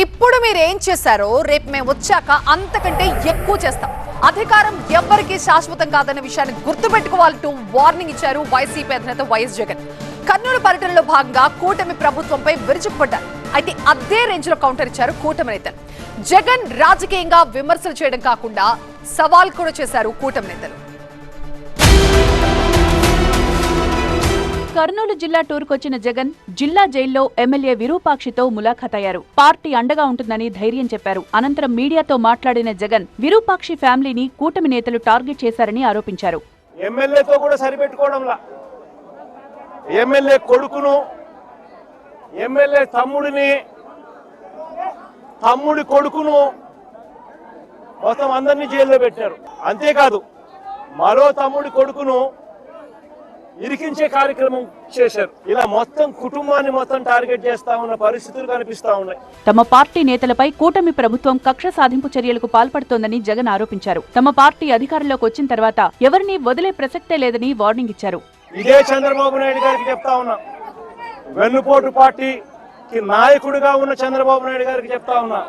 ఇప్పుడు మీరు ఏం చేశారో రేపు మేము వచ్చాక అంతకంటే ఎక్కువ చేస్తాం. అధికారం ఎవ్వరికీ శాశ్వతం కాదన్న విషయాన్ని గుర్తుపెట్టుకోవాలంటూ వార్నింగ్ ఇచ్చారు వైసీపీ అధినేత వైఎస్ జగన్. కర్నూలు పర్యటనలో భాగంగా కూటమి ప్రభుత్వంపై విరుచుకుపడ్డారు. అయితే అదే రేంజ్ లో కౌంటర్ ఇచ్చారు కూటమి నేతలు. జగన్ రాజకీయంగా విమర్శలు చేయడం కాకుండా సవాల్ కూడా చేశారు కూటమి నేతలు. కర్నూలు జిల్లా టూర్కొచ్చిన జగన్ జిల్లా జైల్లో ఎమ్మెల్యే విరూపాక్షితో ములాఖాత్ అయ్యారు. పార్టీ అండగా ఉంటుందని ధైర్యం చెప్పారు. అనంతరం మీడియాతో మాట్లాడిన జగన్ విరూపాక్షి ఫ్యామిలీని కూటమి నేతలు టార్గెట్ చేశారని ఆరోపించారు. ఎమ్మెల్యేతో కూడా సరిపెట్టుకోవడంలా, ఎమ్మెల్యే కొడుకును, ఎమ్మెల్యే తమ్ముడి కొడుకును మొత్తం అందరినీ జైల్లో పెట్టారు. అంతేకాదు మరో తమ్ముడి కొడుకును ఇరికించే కార్యక్రమం చేశారు. ఇలా మొత్తం కుటుంబాన్ని మొత్తం టార్గెట్ చేస్తా ఉన్న పరిస్థితులు కనిపిస్తా ఉన్నాయి. తమ పార్టీ నేతలపై కూటమి ప్రభుత్వం కక్ష సాధింపు చర్యలకు పాల్పడుతోందని జగన్ ఆరోపించారు. తమ పార్టీ అధికారంలోకి వచ్చిన తర్వాత ఎవరిని వదిలే ప్రసక్తే లేదని వార్నింగ్ ఇచ్చారు. ఇదే చంద్రబాబు నాయుడు గారికి చెప్తా ఉన్నా, వెన్నుపోటు పార్టీకి నాయకుడిగా ఉన్న చంద్రబాబు నాయుడు గారికి చెప్తా ఉన్నా,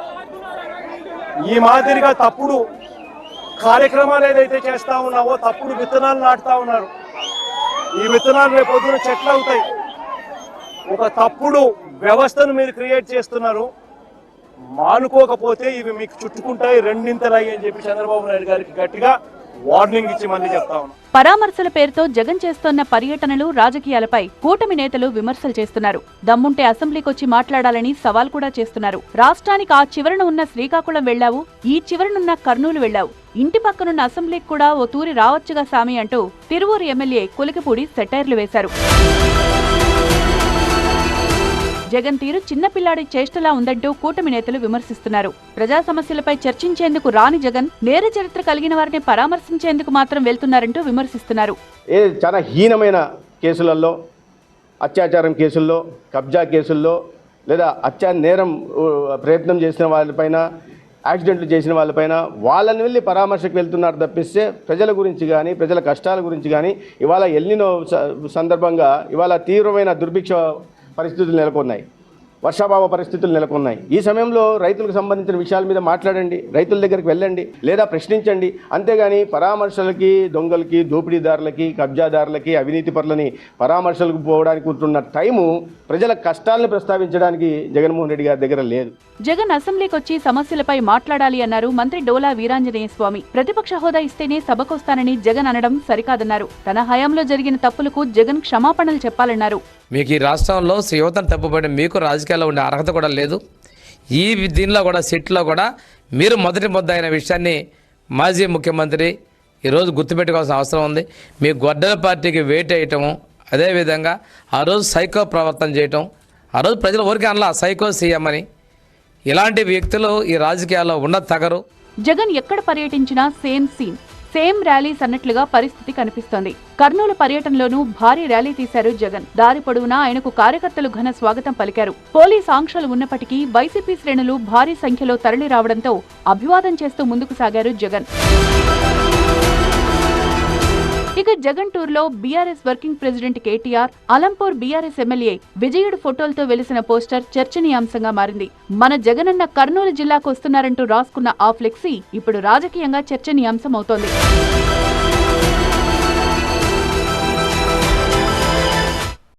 ఈ మాదిరిగా తప్పుడు కార్యక్రమాలు ఏదైతే చేస్తా ఉన్నావో, తప్పుడు విత్తనాలు నాటుతా ఉన్నారు. ఈ విత్తనాలు రేపు పొద్దున చెట్లు అవుతాయి. ఒక తప్పుడు వ్యవస్థను మీరు క్రియేట్ చేస్తున్నారు. మానుకోకపోతే ఇవి మీకు చుట్టుకుంటాయి, రెండింతలయ్యి అని చెప్పి చంద్రబాబు నాయుడు గారికి గట్టిగా వార్నింగ్ ఇచ్చి మళ్ళీ చెప్తా ఉన్నాం. పరామర్శల పేరుతో జగన్ చేస్తోన్న పర్యటనలు, రాజకీయాలపై కూటమి నేతలు విమర్శలు చేస్తున్నారు. దమ్ముంటే అసెంబ్లీకొచ్చి మాట్లాడాలని సవాల్ కూడా చేస్తున్నారు. రాష్ట్రానికి ఆ చివరన ఉన్న శ్రీకాకుళం వెళ్లావు, ఈ చివరనున్న కర్నూలు వెళ్లావు, ఇంటి పక్కనున్న అసెంబ్లీకి కూడా ఓ తూరి రావచ్చుగా సామి అంటూ తిరువూరు ఎమ్మెల్యే కులికిపూడి సెటైర్లు వేశారు. జగన్ తీరు చిన్నపిల్లాడి చేష్టలా ఉందంటూ కూటమి నేతలు విమర్శిస్తున్నారు. ప్రజా సమస్యలపై చర్చించేందుకు రాని జగన్ నేర చరిత్ర కలిగిన వారిని పరామర్శించేందుకు మాత్రం వెళ్తున్నారంటూ విమర్శిస్తున్నారు. చాలా హీనమైన కేసులలో, అత్యాచారం కేసుల్లో, కబ్జా కేసుల్లో, లేదా నేరం ప్రయత్నం చేసిన వాళ్ళపైన, యాక్సిడెంట్లు చేసిన వాళ్ళపైన వాళ్ళని వెళ్ళి పరామర్శకు వెళ్తున్నారు తప్పిస్తే ప్రజల గురించి కానీ, ప్రజల కష్టాల గురించి కానీ, ఇవాళ ఎల్నినో సందర్భంగా ఇవాళ తీవ్రమైన దుర్భిక్ష పరిస్థితులు నెలకొన్నాయి, వర్షాభావ పరిస్థితులు నెలకొన్నాయి. ఈ సమయంలో రైతులకు సంబంధించిన విషయాల మీద మాట్లాడండి, రైతుల దగ్గరికి వెళ్ళండి, లేదా ప్రశ్నించండి. అంతేగాని పరామర్శలకి, దొంగలకి, దోపిడీదారులకి, కబ్జాదారులకి, అవినీతి పరులని పరామర్శలకు పోవడానికి ఉంటున్న టైము ప్రజల కష్టాలను ప్రస్తావించడానికి జగన్మోహన్ రెడ్డి గారి దగ్గర లేదు. జగన్ అసెంబ్లీకొచ్చి సమస్యలపై మాట్లాడాలి అన్నారు మంత్రి డోలా వీరాంజనేయ స్వామి. ప్రతిపక్ష హోదా ఇస్తేనే సభకొస్తానని జగన్ అనడం సరికాదన్నారు. తన హయాంలో జరిగిన తప్పులకు జగన్ క్షమాపణలు చెప్పాలన్నారు. మీకు ఈ రాష్ట్రంలో యువతను తప్పుపడిన మీకు రాజకీయాల్లో ఉండే అర్హత కూడా లేదు. ఈ దీనిలో కూడా సిట్లో కూడా మీరు మొదటి ముద్ద అయిన విషయాన్ని మాజీ ముఖ్యమంత్రి ఈరోజు గుర్తుపెట్టుకోవాల్సిన అవసరం ఉంది. మీ గొడ్డల పార్టీకి వెయిట్ వేయటము, అదేవిధంగా ఆ రోజు సైకో ప్రవర్తన చేయటం, ఆ రోజు ప్రజలు ఊరికే అనలా సైకో సీఎం అని. ఇలాంటి వ్యక్తులు ఈ రాజకీయాల్లో ఉన్న తగరు. జగన్ ఎక్కడ పర్యటించినా సేమ్ సీన్, సేమ్ ర్యాలీస్ అన్నట్లుగా పరిస్థితి కనిపిస్తోంది. కర్నూలు పర్యటనలోనూ భారీ ర్యాలీ తీశారు జగన్. దారి పొడవునా ఆయనకు కార్యకర్తలు ఘన స్వాగతం పలికారు. పోలీస్ ఆంక్షలు ఉన్నప్పటికీ వైసీపీ శ్రేణులు భారీ సంఖ్యలో తరలి రావడంతో అభివాదం చేస్తూ ముందుకు సాగారు జగన్. ఇక జగన్ టూర్ లో BRS working president KTR, Alampur BRS MLA Vijayudu ఫోటోలతో వెలిసిన పోస్టర్ చర్చనీయాంశంగా మారింది. మన జగనన్న కర్నూలు జిల్లాకు వస్తున్నారంటూ రాసుకున్న ఆ ఫ్లెక్సీ ఇప్పుడు రాజకీయంగా చర్చనీయాంశం అవుతోంది.